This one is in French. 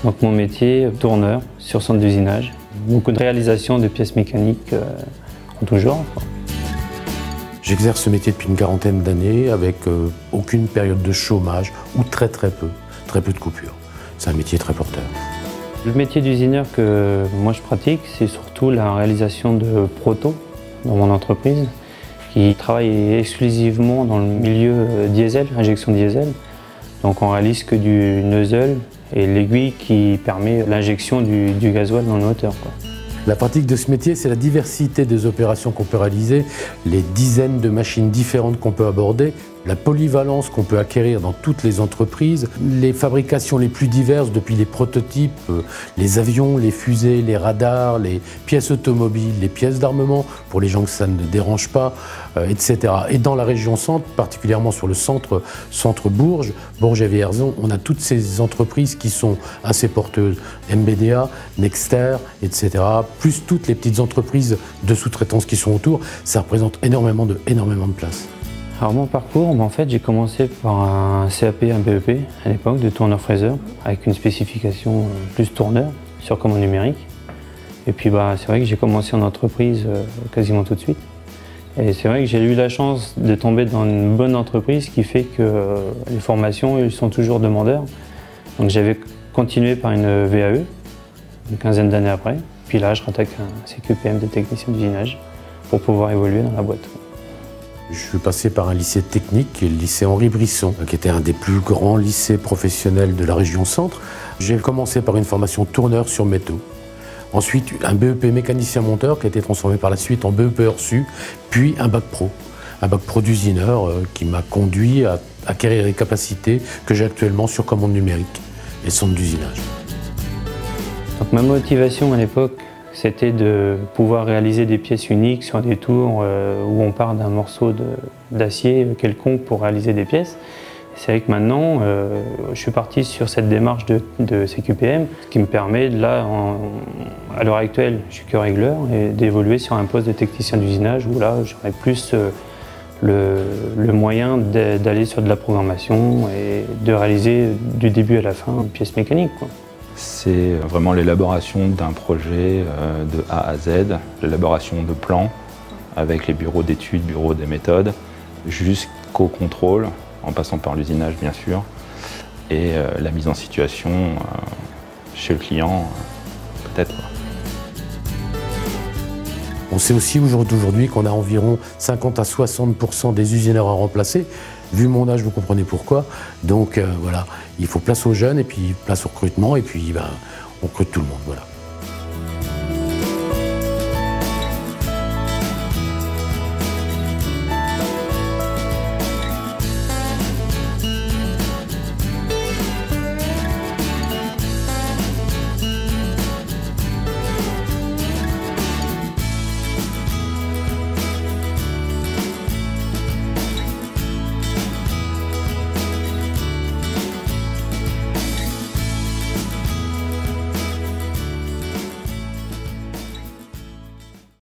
Donc mon métier, tourneur sur centre d'usinage. Beaucoup de réalisation de pièces mécaniques en tout genre. J'exerce ce métier depuis une quarantaine d'années avec aucune période de chômage ou très peu de coupures. C'est un métier très porteur. Le métier d'usineur que moi je pratique, c'est surtout la réalisation de protos dans mon entreprise, qui travaille exclusivement dans le milieu diesel, injection diesel. Donc on réalise que du nozzle et l'aiguille qui permet l'injection du gasoil dans le moteur, quoi. La pratique de ce métier, c'est la diversité des opérations qu'on peut réaliser, les dizaines de machines différentes qu'on peut aborder, la polyvalence qu'on peut acquérir dans toutes les entreprises, les fabrications les plus diverses, depuis les prototypes, les avions, les fusées, les radars, les pièces automobiles, les pièces d'armement, pour les gens que ça ne dérange pas, etc. Et dans la région centre, particulièrement sur le centre Bourges, Bourges et Vierzon, on a toutes ces entreprises qui sont assez porteuses. MBDA, Nexter, etc. Plus toutes les petites entreprises de sous-traitance qui sont autour, ça représente énormément de place. Alors mon parcours, en fait, j'ai commencé par un CAP, un BEP à l'époque de tourneur-fraiseur, avec une spécification plus tourneur sur commande numérique. Et puis c'est vrai que j'ai commencé en entreprise quasiment tout de suite. Et c'est vrai que j'ai eu la chance de tomber dans une bonne entreprise qui fait que les formations ils sont toujours demandeurs. Donc j'avais continué par une VAE, une quinzaine d'années après. Puis là, je rattaque un CQPM de technicien d'usinage pour pouvoir évoluer dans la boîte. Je suis passé par un lycée technique, qui est le lycée Henri Brisson, qui était un des plus grands lycées professionnels de la région centre. J'ai commencé par une formation tourneur sur métaux. Ensuite, un BEP mécanicien-monteur qui a été transformé par la suite en BEP reçu, puis un bac pro d'usineur qui m'a conduit à acquérir les capacités que j'ai actuellement sur commande numérique et centre d'usinage. Donc ma motivation à l'époque, c'était de pouvoir réaliser des pièces uniques sur des tours où on part d'un morceau d'acier quelconque pour réaliser des pièces. C'est vrai que maintenant, je suis parti sur cette démarche de CQPM, ce qui me permet, là, à l'heure actuelle, je suis que régleur, et d'évoluer sur un poste de technicien d'usinage où là, j'aurais plus le moyen d'aller sur de la programmation et de réaliser du début à la fin une pièce mécanique, quoi. C'est vraiment l'élaboration d'un projet de A à Z, l'élaboration de plans avec les bureaux d'études, bureaux des méthodes, jusqu'au contrôle, en passant par l'usinage bien sûr, et la mise en situation chez le client, peut-être. On sait aussi aujourd'hui qu'on a environ 50 à 60% des usineurs à remplacer. Vu mon âge, vous comprenez pourquoi. Donc voilà, il faut place aux jeunes et puis place au recrutement et puis on recrute tout le monde. Voilà.